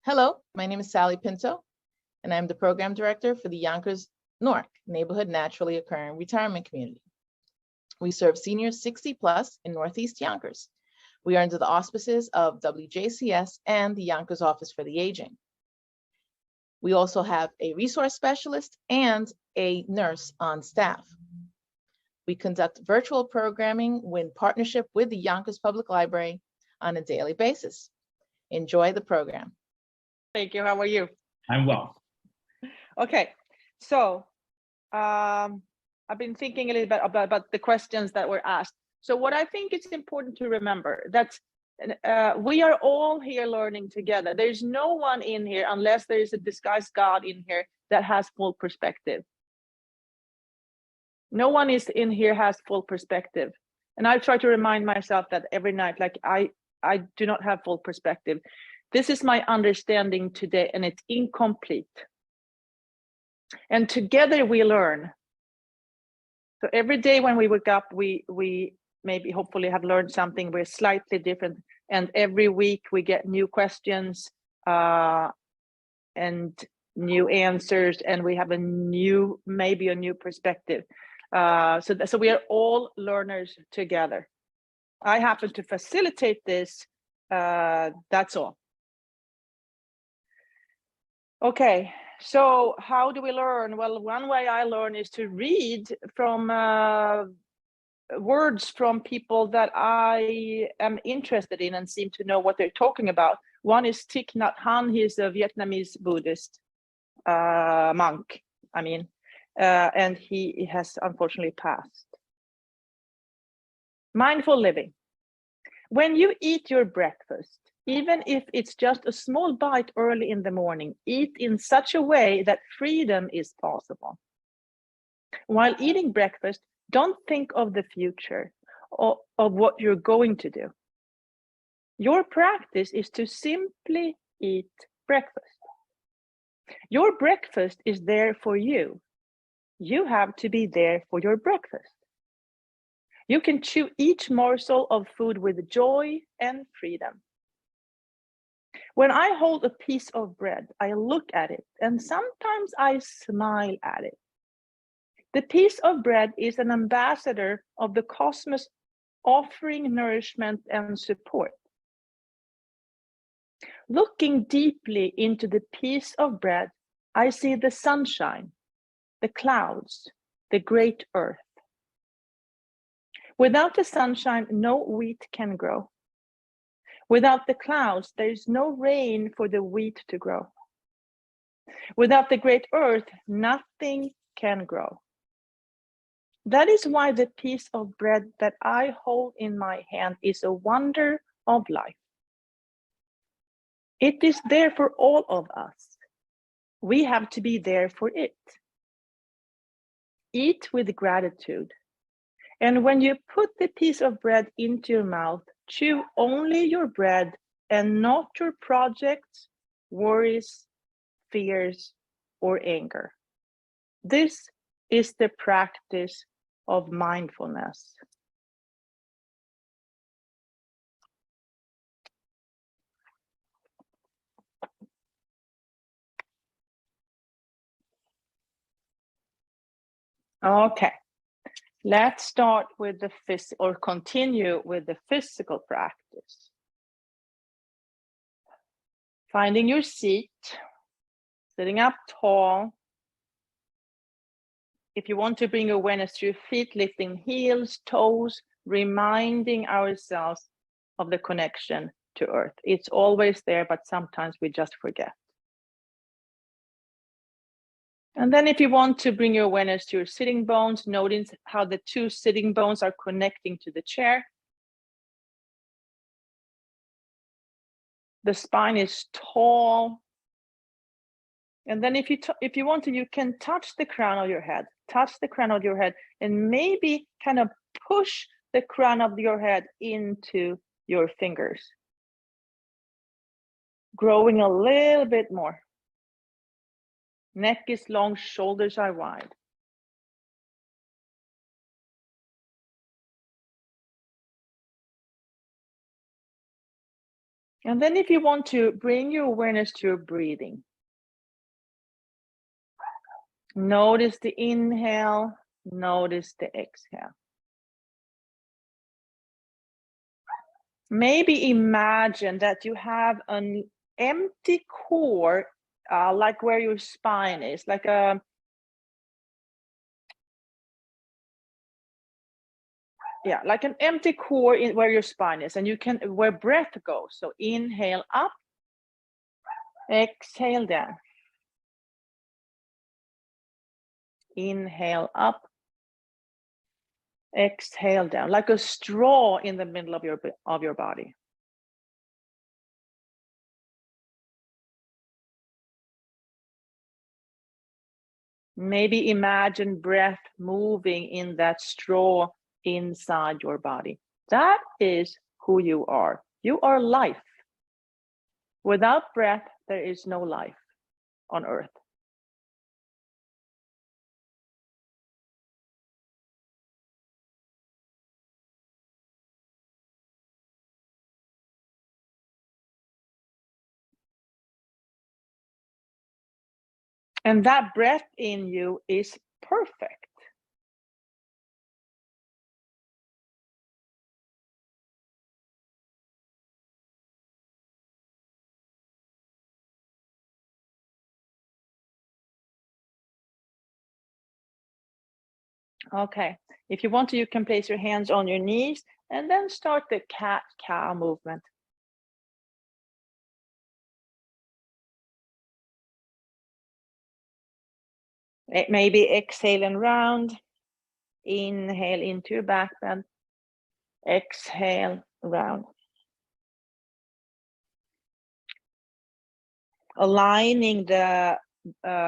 Hello, my name is Sally Pinto, and I'm the Program Director for the Yonkers NORC, Neighborhood Naturally Occurring Retirement Community. We serve seniors 60 plus in Northeast Yonkers. We are under the auspices of WJCS and the Yonkers Office for the Aging. We also have a resource specialist and a nurse on staff. We conduct virtual programming in partnership with the Yonkers Public Library on a daily basis. Enjoy the program. Thank you. How are you? I'm well. Okay, so I've been thinking a little bit about the questions that were asked. So what I think is important to remember that we are all here learning together. There's no one in here, unless there is a disguised God in here, that has full perspective. No one is in here has full perspective. And I try to remind myself that every night, like I do not have full perspective. This is my understanding today, and it's incomplete. And together we learn. So every day when we wake up, we maybe hopefully have learned something. We're slightly different. And every week we get new questions and new answers, and we have maybe a new perspective. So we are all learners together. I happen to facilitate this. That's all. Okay, so how do we learn? Well, one way I learn is to read from words from people that I am interested in and seem to know what they're talking about. One is Thich Nhat Hanh. He's a Vietnamese Buddhist monk, and he has unfortunately passed. Mindful living. When you eat your breakfast, even if it's just a small bite early in the morning, eat in such a way that freedom is possible. While eating breakfast, don't think of the future or of what you're going to do. Your practice is to simply eat breakfast. Your breakfast is there for you. You have to be there for your breakfast. You can chew each morsel of food with joy and freedom. When I hold a piece of bread, I look at it, and sometimes I smile at it. The piece of bread is an ambassador of the cosmos, offering nourishment and support. Looking deeply into the piece of bread, I see the sunshine, the clouds, the great earth. Without the sunshine, no wheat can grow. Without the clouds, there is no rain for the wheat to grow. Without the great earth, nothing can grow. That is why the piece of bread that I hold in my hand is a wonder of life. It is there for all of us. We have to be there for it. Eat with gratitude. And when you put the piece of bread into your mouth, chew only your bread and not your projects, worries, fears, or anger. This is the practice of mindfulness. Okay. Let's start with the continue with the physical practice. Finding your seat, sitting up tall. If you want to bring awareness to your feet, lifting heels, toes, reminding ourselves of the connection to earth. It's always there, but sometimes we just forget. And then if you want to bring your awareness to your sitting bones, notice how the two sitting bones are connecting to the chair. The spine is tall. And then if you want to, you can touch the crown of your head. Touch the crown of your head and maybe kind of push the crown of your head into your fingers. Growing a little bit more. Neck is long, shoulders are wide. And then if you want to bring your awareness to your breathing, notice the inhale, notice the exhale. Maybe imagine that you have an empty core, like where your spine is, like a like an empty core in where your spine is, and you can where breath goes. So inhale up, exhale down. Inhale up, exhale down, like a straw in the middle of your body. Maybe imagine breath moving in that straw inside your body. That is who you are. You are life. Without breath, there is no life on earth. And that breath in you is perfect. Okay, if you want to, you can place your hands on your knees and then start the cat-cow movement. Maybe exhale and round. Inhale into your back bend. Exhale, round. Aligning the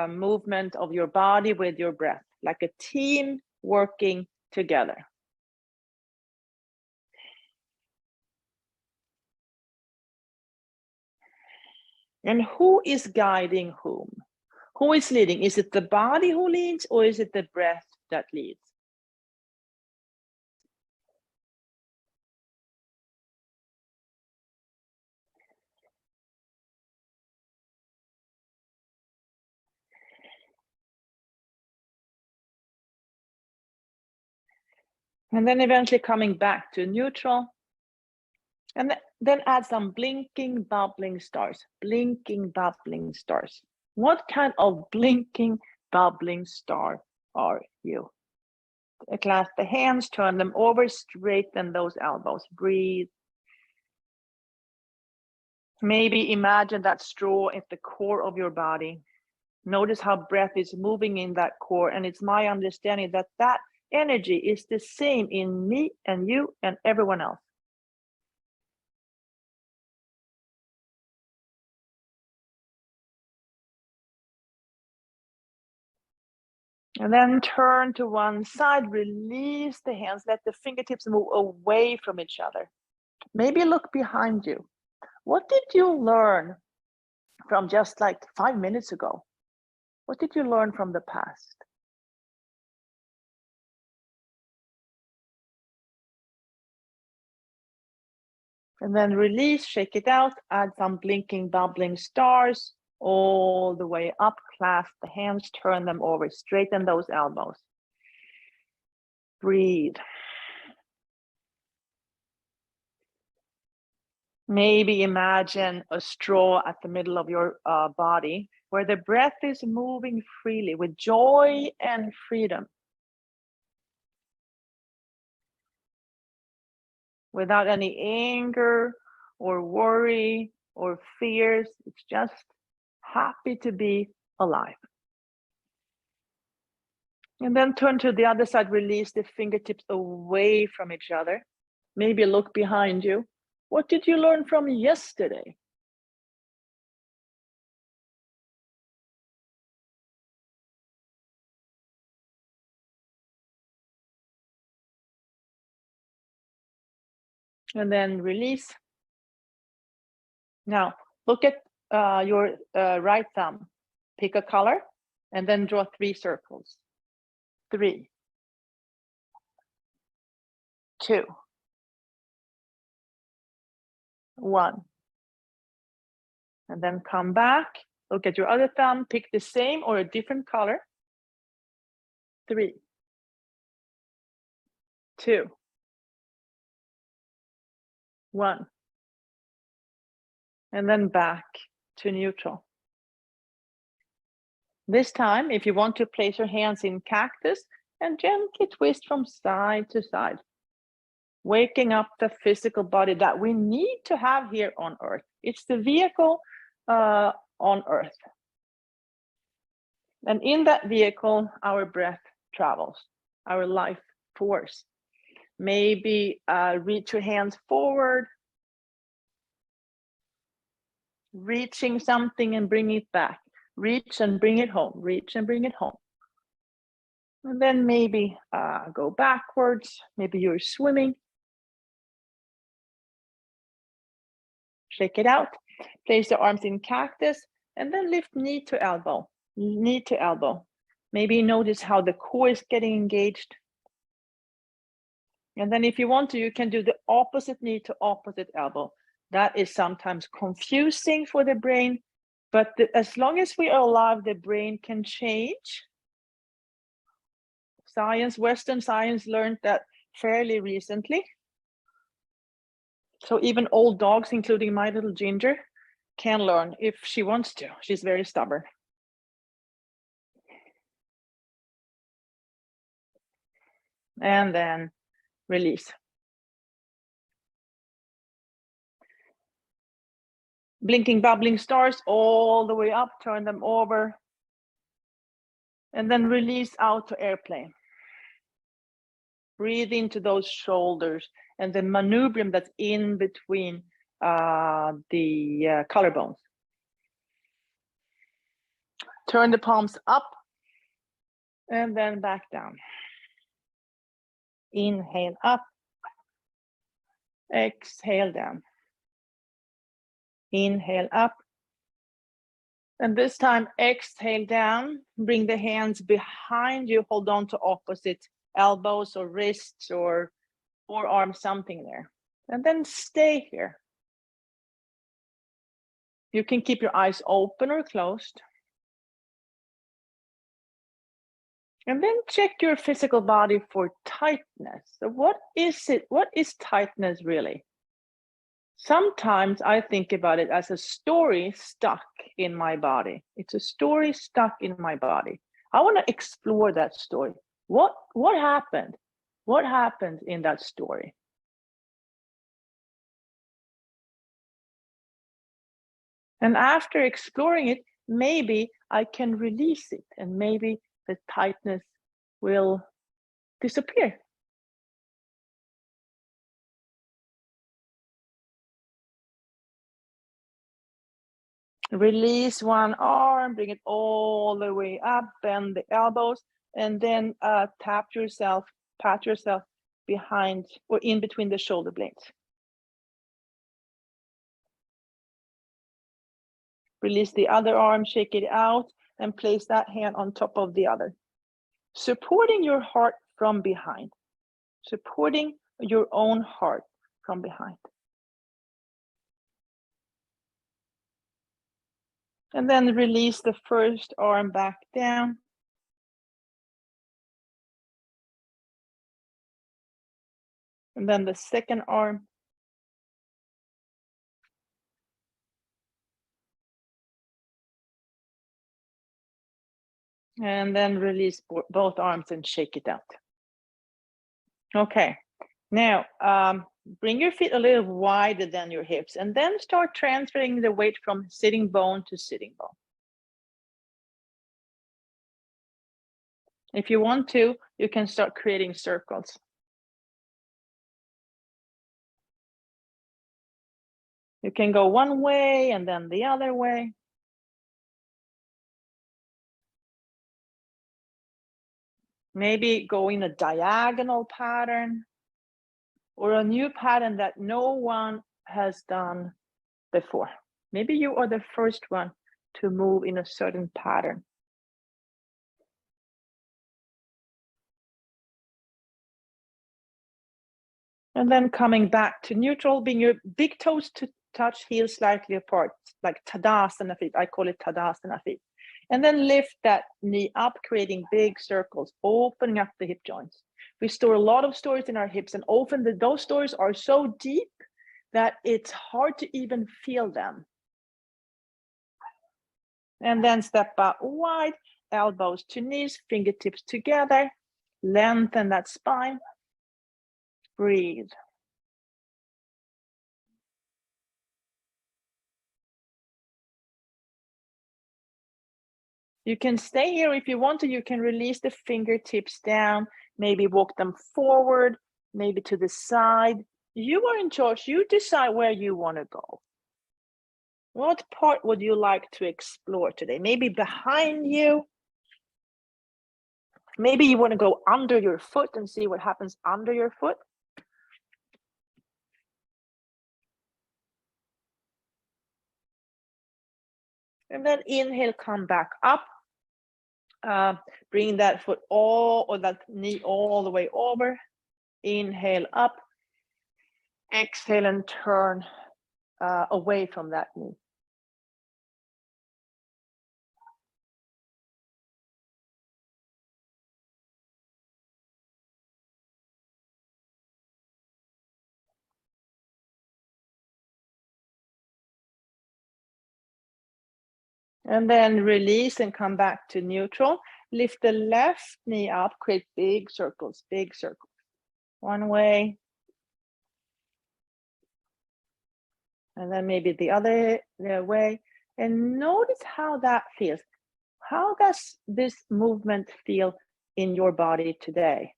movement of your body with your breath, like a team working together. And who is guiding whom? Who is leading? Is it the body who leads, or is it the breath that leads? And then eventually coming back to neutral. And then add some blinking, bubbling stars. Blinking, bubbling stars. What kind of blinking, bubbling star are you? Clasp the hands, turn them over, straighten those elbows. Breathe. Maybe imagine that straw at the core of your body. Notice how breath is moving in that core. And it's my understanding that that energy is the same in me and you and everyone else. And then turn to one side, release the hands, let the fingertips move away from each other. Maybe look behind you. What did you learn from just like 5 minutes ago? What did you learn from the past? And then release, shake it out, add some blinking, bubbling stars all the way up, clasp the hands, turn them over, straighten those elbows. Breathe. Maybe imagine a straw at the middle of your body where the breath is moving freely with joy and freedom. Without any anger or worry or fears. It's just happy to be alive. And then turn to the other side, release the fingertips away from each other. Maybe look behind you. What did you learn from yesterday? And then release. Now, look at your right thumb. Pick a color. And then draw 3 circles. 3, 2, 1. And then come back. Look at your other thumb. Pick the same or a different color. 3, 2, 1. And then back to neutral. This time, if you want to place your hands in cactus and gently twist from side to side, waking up the physical body that we need to have here on Earth. It's the vehicle on Earth. And in that vehicle, our breath travels, our life force. Maybe reach your hands forward, reaching something and bring it back. Reach and bring it home, reach and bring it home. And then maybe go backwards. Maybe you're swimming. Shake it out. Place the arms in cactus and then lift knee to elbow, knee to elbow. Maybe notice how the core is getting engaged. And then if you want to, you can do the opposite knee to opposite elbow. That is sometimes confusing for the brain, but as long as we are alive, the brain can change. Science, Western science learned that fairly recently. So even old dogs, including my little Ginger, can learn if she wants to. She's very stubborn. And then release. Blinking, bubbling stars all the way up, turn them over. And then release out to airplane. Breathe into those shoulders and the manubrium that's in between the collarbones. Turn the palms up and then back down. Inhale up. Exhale down. Inhale up. And this time, exhale down. Bring the hands behind you. Hold on to opposite elbows or wrists or forearms, something there. And then stay here. You can keep your eyes open or closed. And then check your physical body for tightness. So what is it? What is tightness really? Sometimes I think about it as a story stuck in my body. It's a story stuck in my body. I want to explore that story. What happened? What happened in that story? And after exploring it, maybe I can release it and maybe the tightness will disappear. Release one arm, bring it all the way up, bend the elbows, and then pat yourself behind or in between the shoulder blades. Release the other arm, shake it out, and place that hand on top of the other. Supporting your heart from behind. Supporting your own heart from behind. And then release the first arm back down. And then the second arm. And then release both arms and shake it out. Okay, now bring your feet a little wider than your hips and then start transferring the weight from sitting bone to sitting bone. If you want to, you can start creating circles. You can go one way and then the other way. Maybe go in a diagonal pattern or a new pattern that no one has done before. Maybe you are the first one to move in a certain pattern. And then coming back to neutral, bring your big toes to touch, heels slightly apart, like Tadasana feet. I call it Tadasana feet. And then lift that knee up, creating big circles, opening up the hip joints. We store a lot of stores in our hips, and often those stores are so deep that it's hard to even feel them. And then step out wide, elbows to knees, fingertips together, lengthen that spine. Breathe. You can stay here if you want to. You can release the fingertips down, maybe walk them forward, maybe to the side. You are in charge. You decide where you want to go. What part would you like to explore today? Maybe behind you. Maybe you want to go under your foot and see what happens under your foot. And then inhale, come back up. Bring that foot or that knee all the way over. Inhale up. Exhale and turn away from that knee. And then release and come back to neutral. Lift the left knee up, create big circles, big circles. One way. And then maybe the other way. And notice how that feels. How does this movement feel in your body today?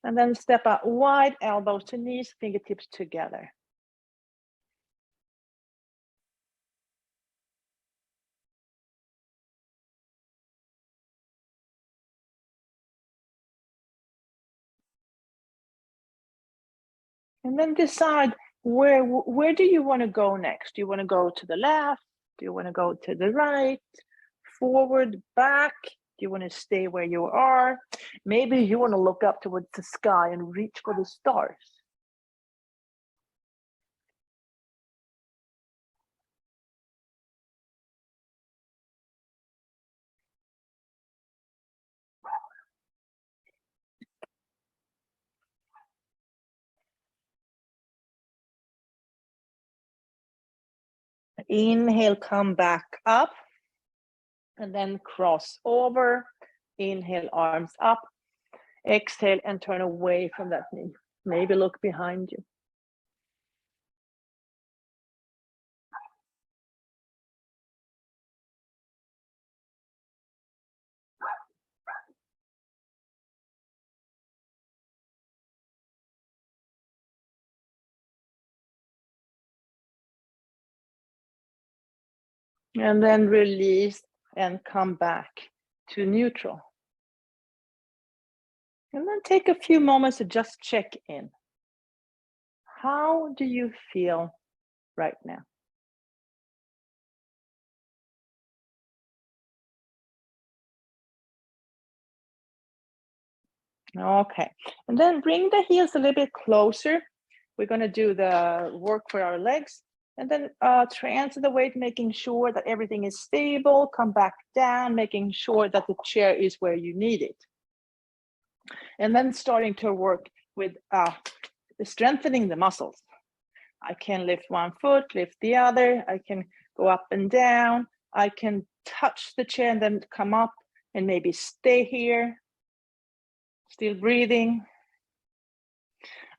And then step out wide, elbows to knees, fingertips together. And then decide where do you want to go next? Do you want to go to the left? Do you want to go to the right? Forward, back? Do you want to stay where you are? Maybe you want to look up towards the sky and reach for the stars. Inhale, come back up. And then cross over. Inhale, arms up. Exhale and turn away from that knee. Maybe look behind you. And then release and come back to neutral. And then take a few moments to just check in. How do you feel right now? Okay, and then bring the heels a little bit closer. We're going to do the work for our legs. And then transfer the weight, making sure that everything is stable. Come back down, making sure that the chair is where you need it. And then starting to work with strengthening the muscles. I can lift one foot, lift the other. I can go up and down. I can touch the chair and then come up and maybe stay here. Still breathing.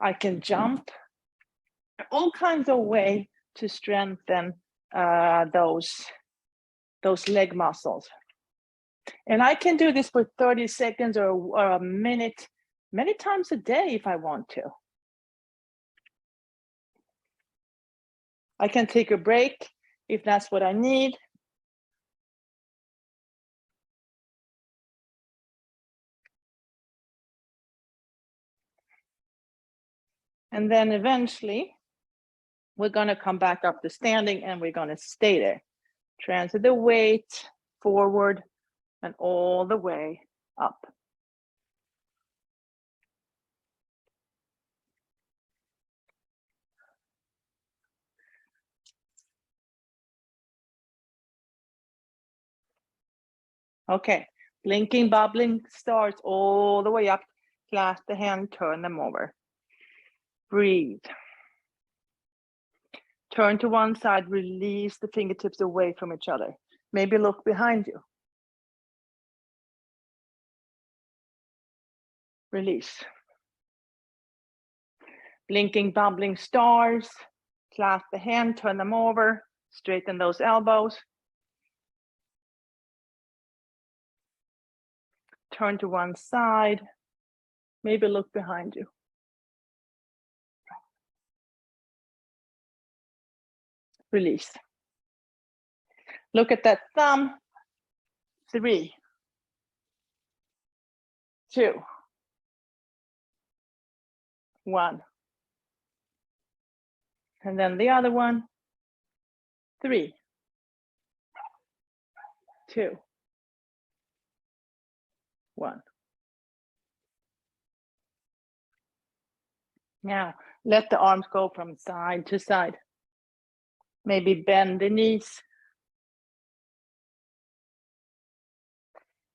I can jump. All kinds of ways to strengthen those leg muscles. And I can do this for 30 seconds or a minute, many times a day if I want to. I can take a break if that's what I need. And then eventually, we're going to come back up to standing and we're going to stay there. Transfer the weight forward and all the way up. Okay, blinking, bubbling stars all the way up. Clasp the hand, turn them over. Breathe. Turn to one side, release the fingertips away from each other. Maybe look behind you. Release. Blinking, bubbling stars. Clasp the hand, turn them over. Straighten those elbows. Turn to one side. Maybe look behind you. Release. Look at that thumb. 3, 2, 1. And then the other one. 3, 2, 1. Now, let the arms go from side to side. Maybe bend the knees.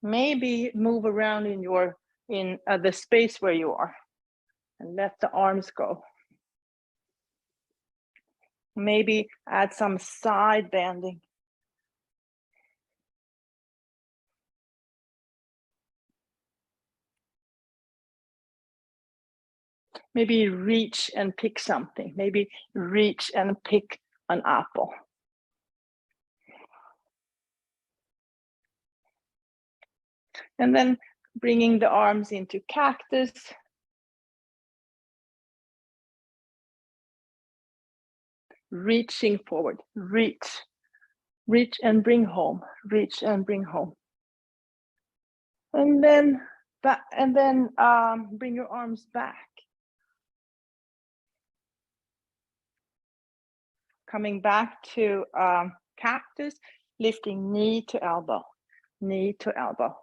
Maybe move around in the space where you are and let the arms go. Maybe add some side bending. Maybe reach and pick something. Maybe reach and pick an apple. And then bringing the arms into cactus. Reaching forward, reach and bring home, reach and bring home. And then bring your arms back. Coming back to cactus, lifting knee to elbow, knee to elbow.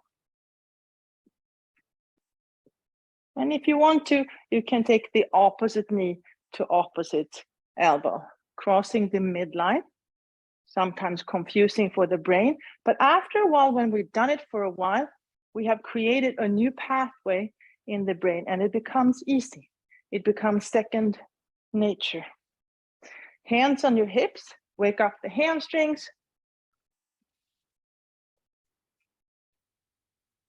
And if you want to, you can take the opposite knee to opposite elbow, crossing the midline, sometimes confusing for the brain. But after a while, when we've done it for a while, we have created a new pathway in the brain and it becomes easy. It becomes second nature. Hands on your hips, wake up the hamstrings.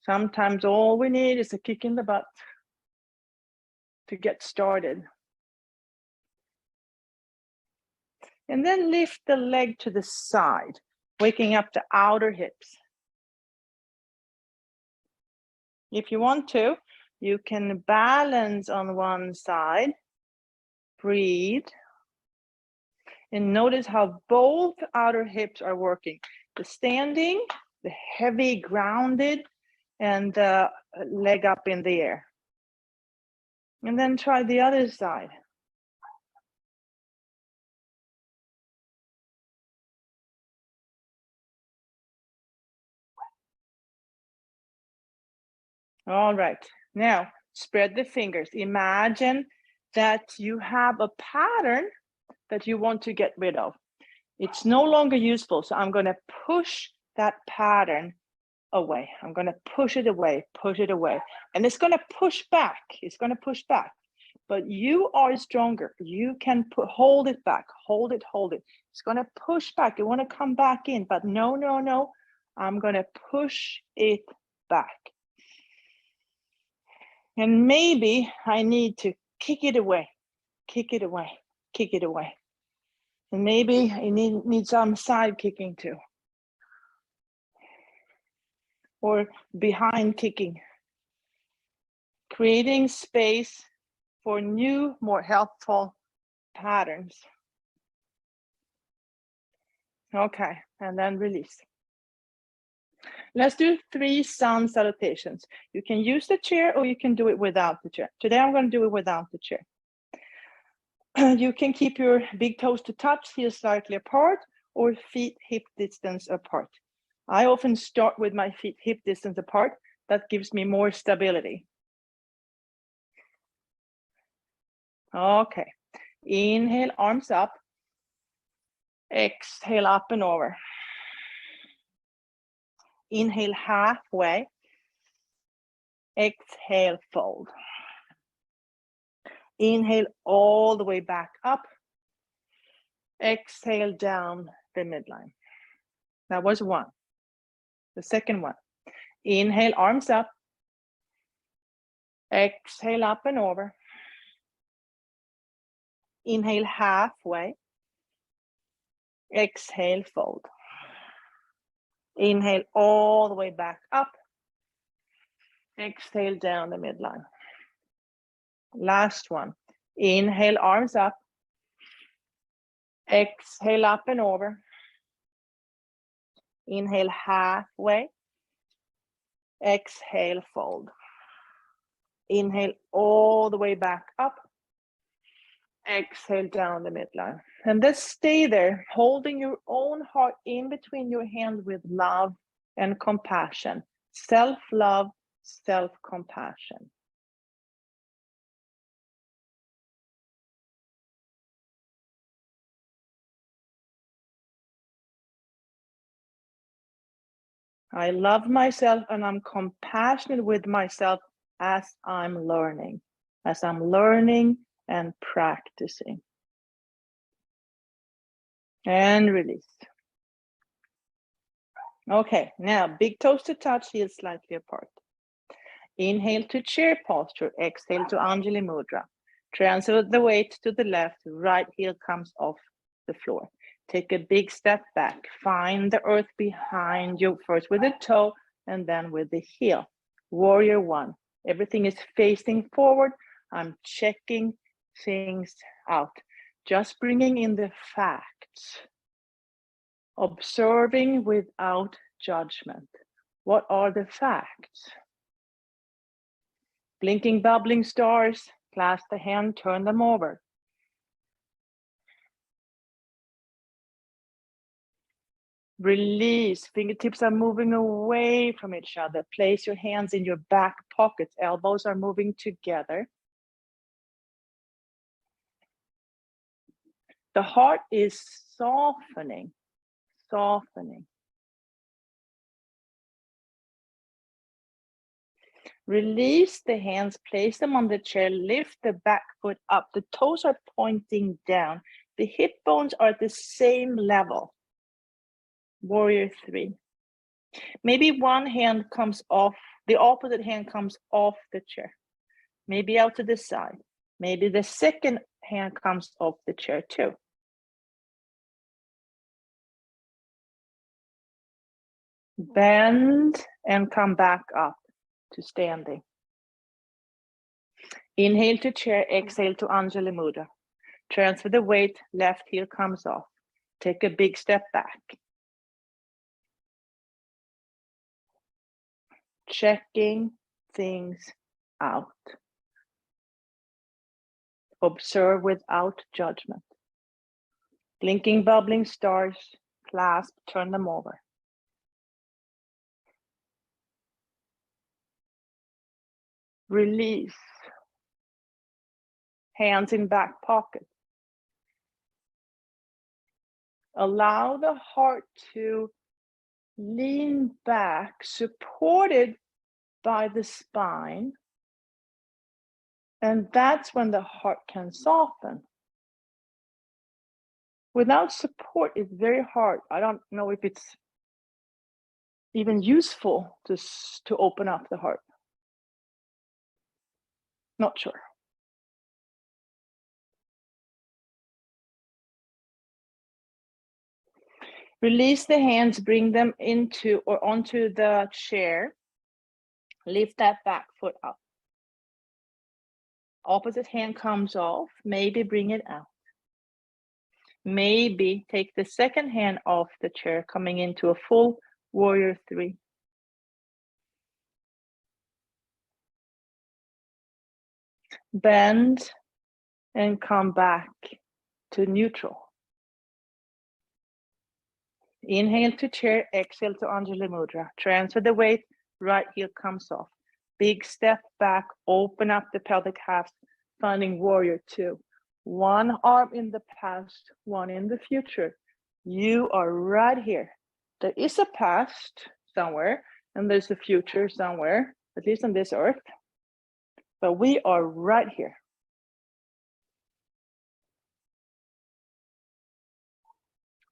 Sometimes all we need is a kick in the butt to get started. And then lift the leg to the side, waking up the outer hips. If you want to, you can balance on one side, breathe, and notice how both outer hips are working. The standing, the heavy grounded, and the leg up in the air. And then try the other side. All right, now spread the fingers. Imagine that you have a pattern that you want to get rid of. It's no longer useful, so I'm going to push that pattern away. I'm going to push it away, and it's going to push back. It's going to push back, but you are stronger. You can hold it back, hold it. It's going to push back. You want to come back in, but no. I'm going to push it back. And maybe I need to kick it away. And maybe I need some side kicking too. Or behind kicking. Creating space for new, more helpful patterns. Okay, and then release. Let's do 3 sun salutations. You can use the chair or you can do it without the chair. Today I'm going to do it without the chair. You can keep your big toes to touch, heels slightly apart, or feet hip distance apart. I often start with my feet hip distance apart. That gives me more stability. Okay, inhale, arms up. Exhale, up and over. Inhale halfway. Exhale, fold. Inhale all the way back up. Exhale down the midline. That was one. The second one. Inhale, arms up. Exhale, up and over. Inhale halfway. Exhale, fold. Inhale all the way back up. Exhale down the midline. Last one. Inhale, arms up. Exhale, up and over. Inhale halfway. Exhale, fold. Inhale all the way back up. Exhale down the midline. And just stay there, holding your own heart in between your hands with love and compassion. Self-love, self-compassion. I love myself and I'm compassionate with myself as I'm learning and practicing. And release. Okay, now big toes to touch, heels slightly apart. Inhale to chair posture, exhale to Anjali Mudra. Transfer the weight to the left, right heel comes off the floor. Take a big step back, find the earth behind you, first with the toe and then with the heel. Warrior one, everything is facing forward. I'm checking things out, just bringing in the facts. Observing without judgment. What are the facts? Blinking, bubbling stars, clasp the hand, turn them over. Release, fingertips are moving away from each other. Place your hands in your back pockets, elbows are moving together. The heart is softening. Release the hands, place them on the chair, lift the back foot up. The toes are pointing down. The hip bones are at the same level. Warrior three. Maybe one hand comes off, the opposite hand comes off the chair. Maybe out to the side. Maybe the second hand comes off the chair too. Bend and come back up to standing. Inhale to chair, exhale to Anjali Mudra. Transfer the weight, left heel comes off. Take a big step back. Checking things out. Observe without judgment. Blinking, bubbling stars, clasp, turn them over. Release. Hands in back pocket. Allow the heart to lean back, supported by the spine. And that's when the heart can soften. Without support, it's very hard. I don't know if it's even useful to open up the heart. Not sure. Release the hands, bring them into or onto the chair. Lift that back foot up. Opposite hand comes off, maybe bring it out. Maybe take the second hand off the chair, coming into a full warrior three. Bend and come back to neutral. Inhale to chair, exhale to Anjali Mudra. Transfer the weight, right heel comes off. Big step back, open up the pelvic halves, finding warrior two. One arm in the past, one in the future. You are right here. There is a past, somewhere, and there's a future somewhere, at least on this earth. But we are right here.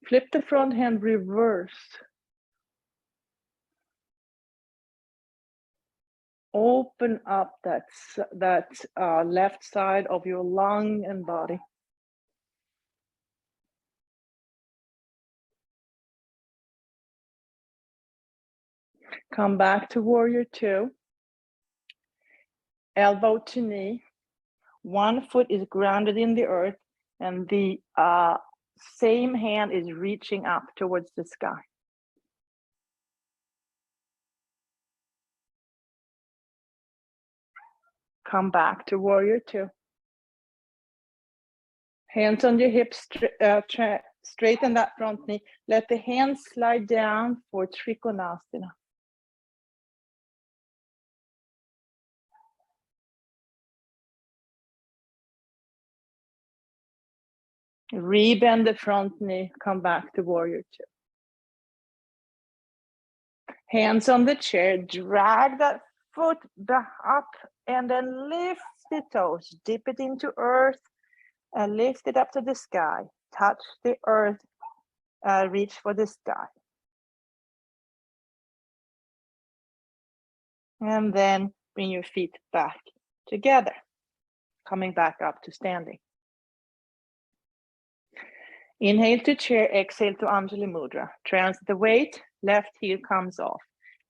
Flip the front hand reverse. Open up that left side of your lung and body. Come back to warrior two. Elbow to knee. One foot is grounded in the earth, and the same hand is reaching up towards the sky. Come back to warrior two. Hands on your hips, straighten that front knee. Let the hands slide down for Trikonasana. Rebend the front knee, come back to warrior two. Hands on the chair, drag that foot back up and then lift the toes, dip it into earth and lift it up to the sky. Touch the earth, reach for the sky. And then bring your feet back together, coming back up to standing. Inhale to chair, exhale to Anjali Mudra. Transfer the weight, left heel comes off.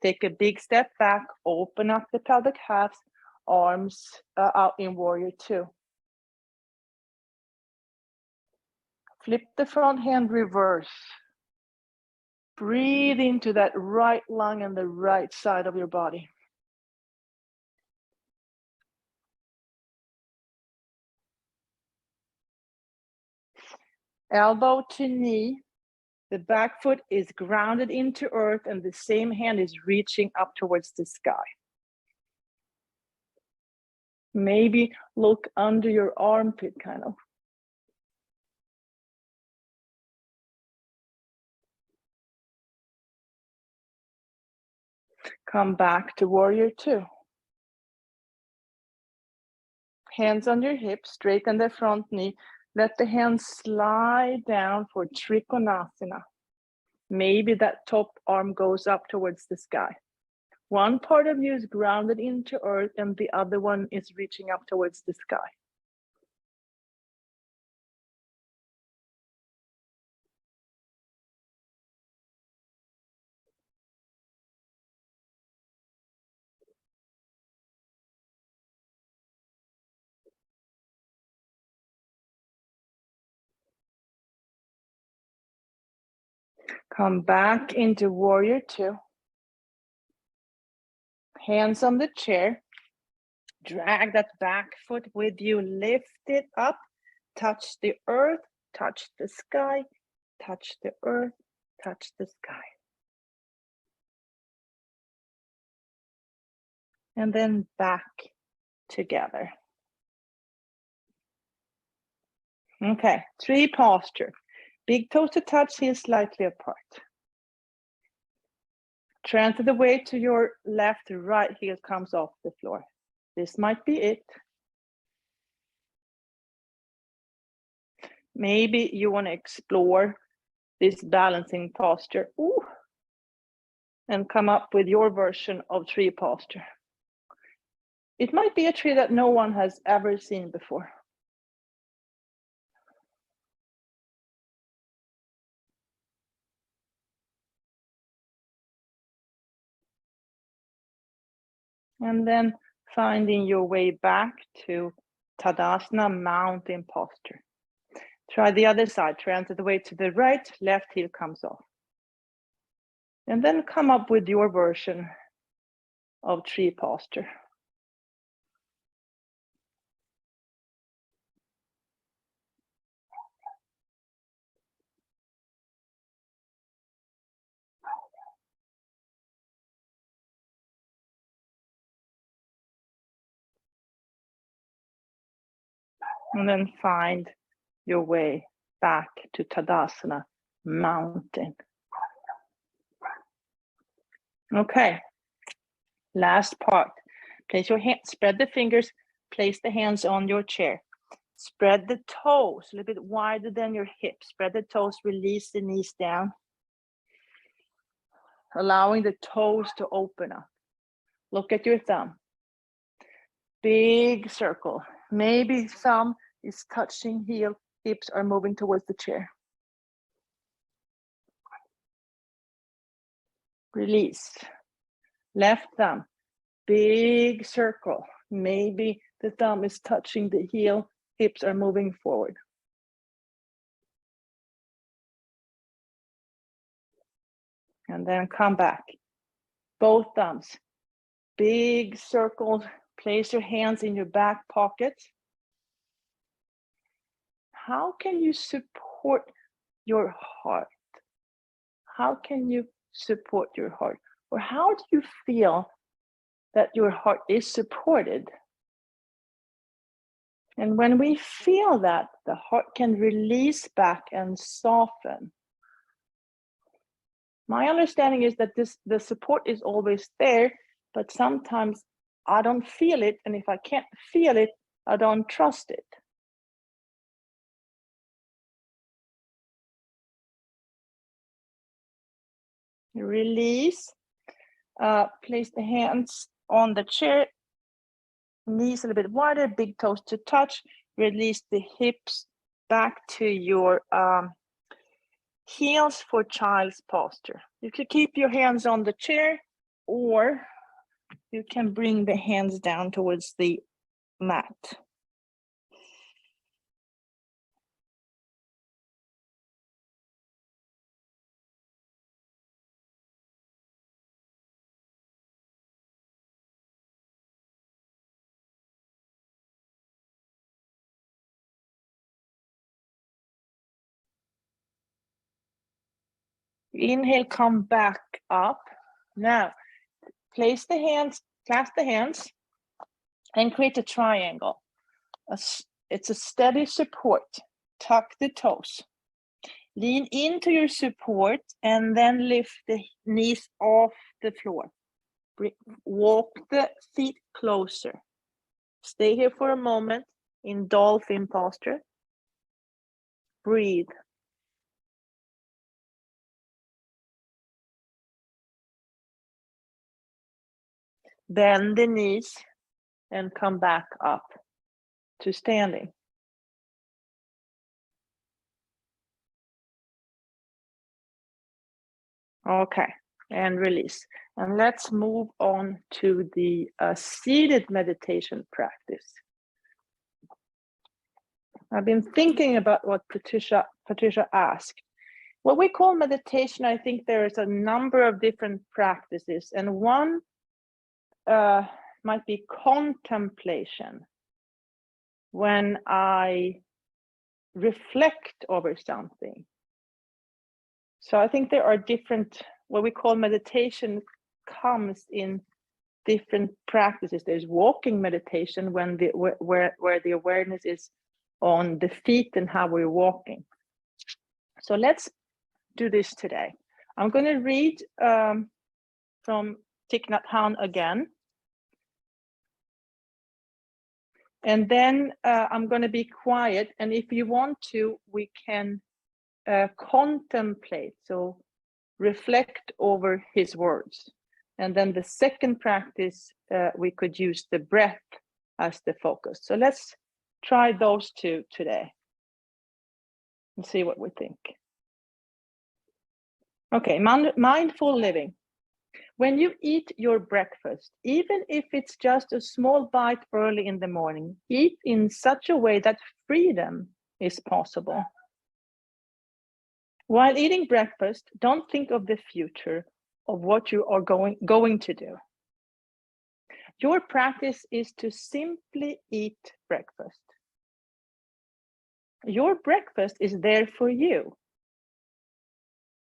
Take a big step back, open up the pelvic halves, arms out in warrior two. Flip the front hand reverse. Breathe into that right lung and the right side of your body. Elbow to knee. The back foot is grounded into earth and the same hand is reaching up towards the sky. Maybe look under your armpit, kind of. Come back to warrior two. Hands on your hips, straighten the front knee. Let the hands slide down for Trikonasana. Maybe that top arm goes up towards the sky. One part of you is grounded into earth and the other one is reaching up towards the sky. Come back into warrior two. Hands on the chair. Drag that back foot with you. Lift it up. Touch the earth. Touch the sky. Touch the earth. Touch the sky. And then back together. Okay, tree posture. Big toes to touch, heels slightly apart. Transfer the weight to your left, right heel comes off the floor. This might be it. Maybe you want to explore this balancing posture. Ooh. And come up with your version of tree posture. It might be a tree that no one has ever seen before. And then finding your way back to Tadasana, mountain posture. Try the other side, transfer the weight to the right, left heel comes off. And then come up with your version of tree posture. And then find your way back to Tadasana, mountain. Okay. Last part. Place your hand, spread the fingers, place the hands on your chair. Spread the toes a little bit wider than your hips. Spread the toes, release the knees down. Allowing the toes to open up. Look at your thumb. Big circle. Maybe thumb is touching heel, hips are moving towards the chair. Release. Left thumb. Big circle. Maybe the thumb is touching the heel, hips are moving forward. And then come back. Both thumbs. Big circle. Place your hands in your back pocket. How can you support your heart? How can you support your heart? Or how do you feel that your heart is supported? And when we feel that, the heart can release back and soften. My understanding is that the support is always there, but sometimes I don't feel it. And if I can't feel it, I don't trust it. Release. Place the hands on the chair. Knees a little bit wider, big toes to touch. Release the hips back to your heels for child's posture. You can keep your hands on the chair, or you can bring the hands down towards the mat. Inhale, come back up. Now, place the hands, clasp the hands, and create a triangle. It's a steady support. Tuck the toes. Lean into your support and then lift the knees off the floor. Walk the feet closer. Stay here for a moment in dolphin posture. Breathe. Bend the knees and come back up to standing. Okay, and release. And let's move on to the seated meditation practice. I've been thinking about what Patricia asked. What we call meditation, I think there is a number of different practices, and one might be contemplation, when I reflect over something. So I think there are different, what we call meditation comes in different practices. There's walking meditation when where the awareness is on the feet and how we're walking. So let's do this today. I'm going to read from Thich Nhat Hanh again. And then I'm going to be quiet. And if you want to, we can contemplate, so reflect over his words. And then the second practice, we could use the breath as the focus. So let's try those two today and see what we think. Okay, mindful living. When you eat your breakfast, even if it's just a small bite early in the morning, eat in such a way that freedom is possible. While eating breakfast, don't think of the future of what you are going to do. Your practice is to simply eat breakfast. Your breakfast is there for you.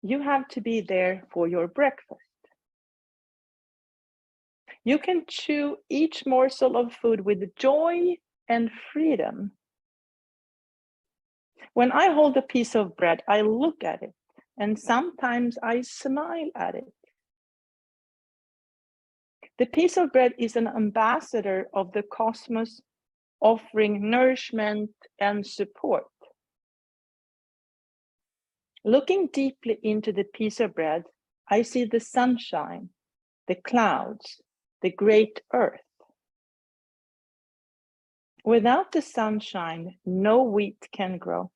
You have to be there for your breakfast. You can chew each morsel of food with joy and freedom. When I hold a piece of bread, I look at it, and sometimes I smile at it. The piece of bread is an ambassador of the cosmos, offering nourishment and support. Looking deeply into the piece of bread, I see the sunshine, the clouds, the great earth. Without the sunshine, no wheat can grow.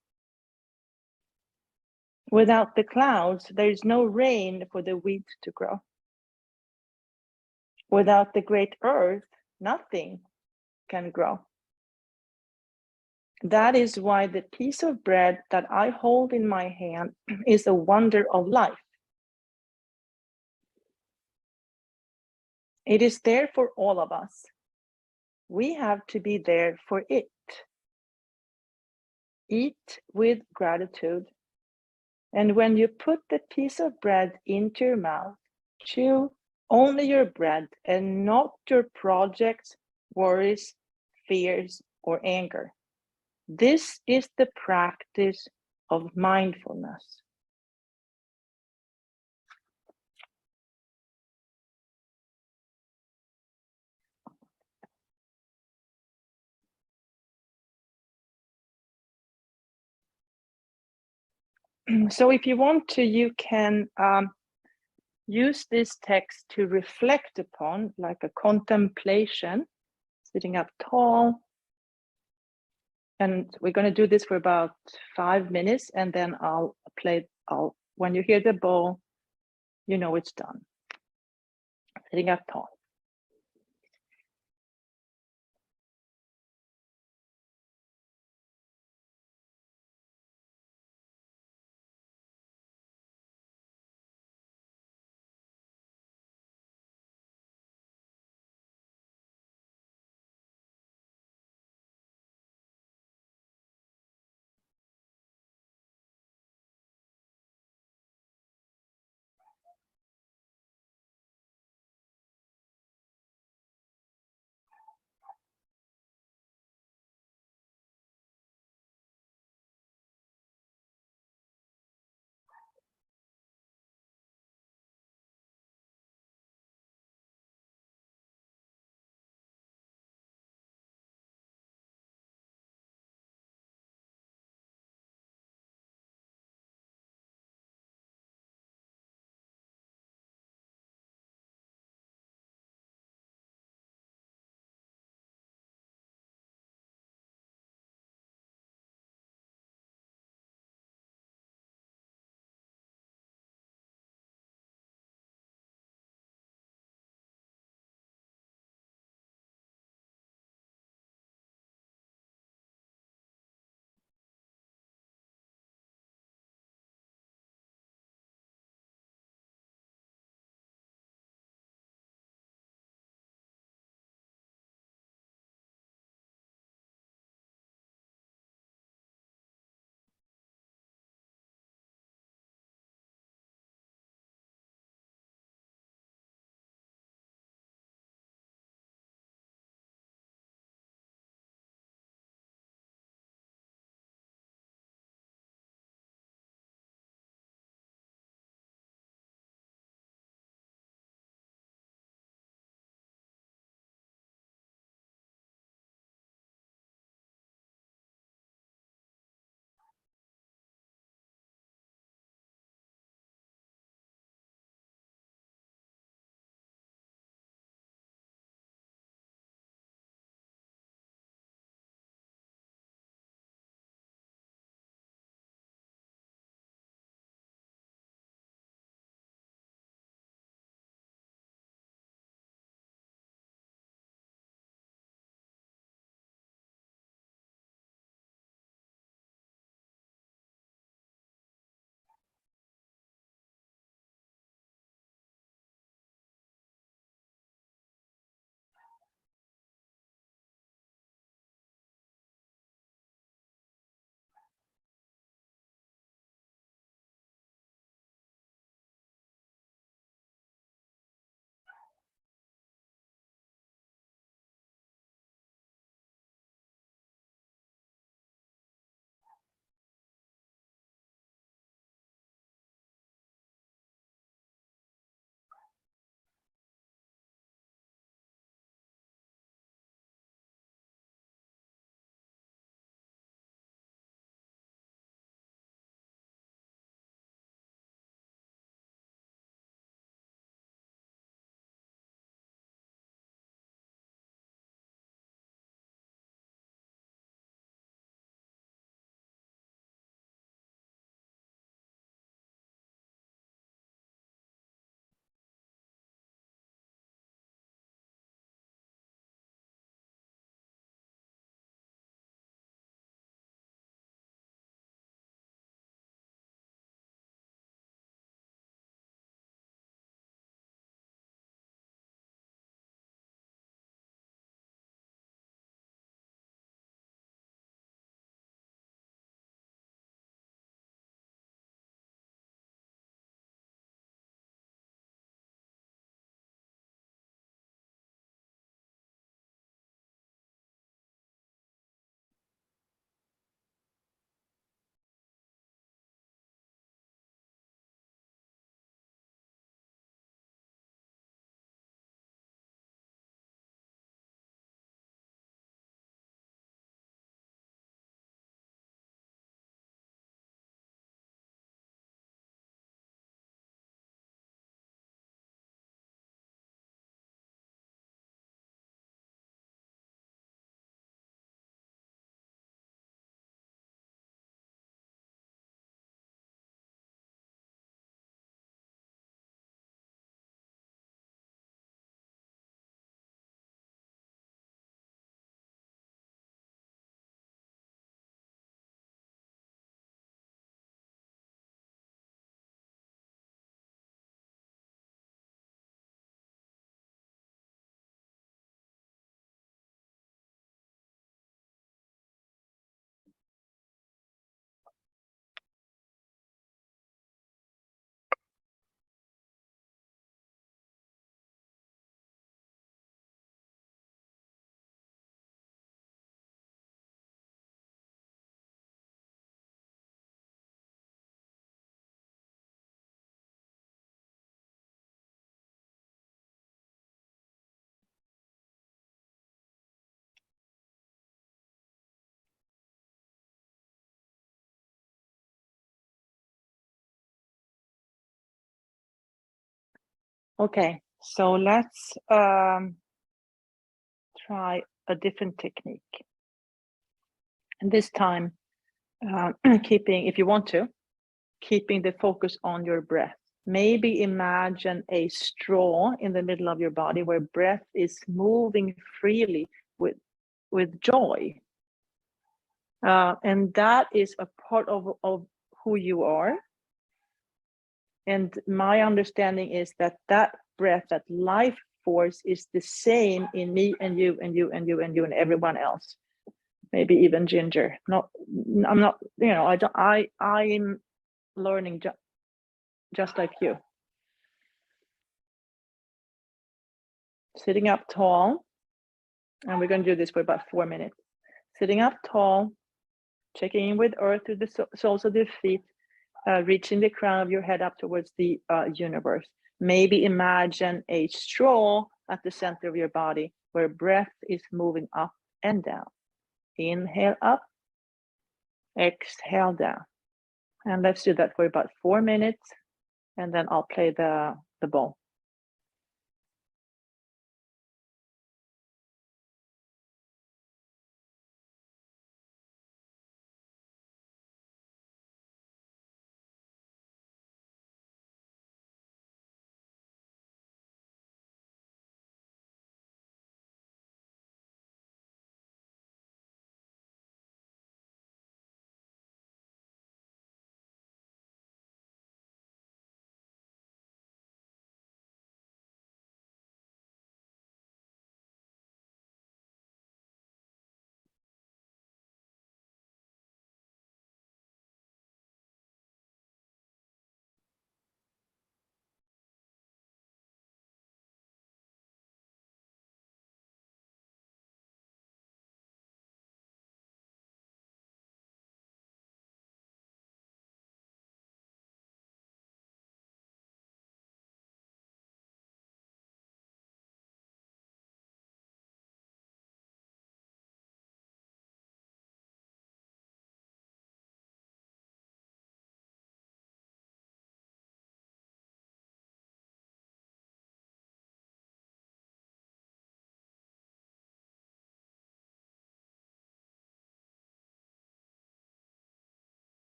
Without the clouds, there is no rain for the wheat to grow. Without the great earth, nothing can grow. That is why the piece of bread that I hold in my hand is a wonder of life. It is there for all of us. We have to be there for it. Eat with gratitude. And when you put the piece of bread into your mouth, chew only your bread and not your projects, worries, fears, or anger. This is the practice of mindfulness. So if you want to, you can use this text to reflect upon, like a contemplation, sitting up tall. And we're going to do this for about 5 minutes, and then I'll play. When you hear the bowl, you know it's done. Sitting up tall. Okay, so let's try a different technique. And this time, keeping, if you want to, keeping the focus on your breath. Maybe imagine a straw in the middle of your body where breath is moving freely with joy. And that is a part of who you are. And my understanding is that breath, that life force is the same in me and you and you and you and you and everyone else. Maybe even Ginger. I'm not, I'm learning just like you. Sitting up tall, and we're going to do this for about 4 minutes. Sitting up tall, checking in with earth through the soles of the feet, reaching the crown of your head up towards the universe. Maybe imagine a straw at the center of your body where breath is moving up and down. Inhale up, exhale down. And let's do that for about 4 minutes, and then I'll play the bowl.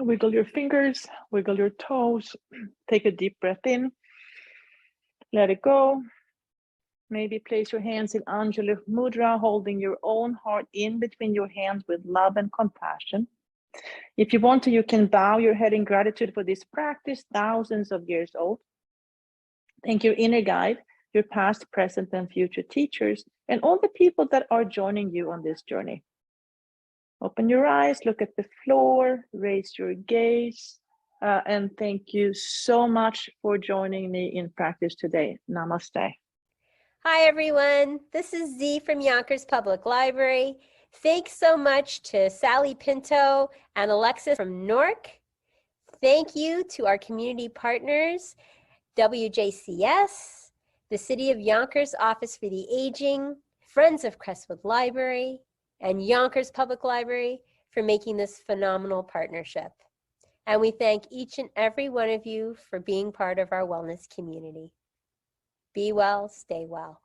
Wiggle your fingers, wiggle your toes, take a deep breath in, let it go. Maybe place your hands in Anjali Mudra, holding your own heart in between your hands with love and compassion. If you want to, you can bow your head in gratitude for this practice, thousands of years old. Thank your inner guide, your past, present, and future teachers, and all the people that are joining you on this journey. Open your eyes, look at the floor, raise your gaze, and thank you so much for joining me in practice today. Namaste. Hi, everyone. This is Z from Yonkers Public Library. Thanks so much to Sally Pinto and Alexis from Newark. Thank you to our community partners, WJCS, the City of Yonkers Office for the Aging, Friends of Crestwood Library, and Yonkers Public Library for making this phenomenal partnership. And we thank each and every one of you for being part of our wellness community. Be well, stay well.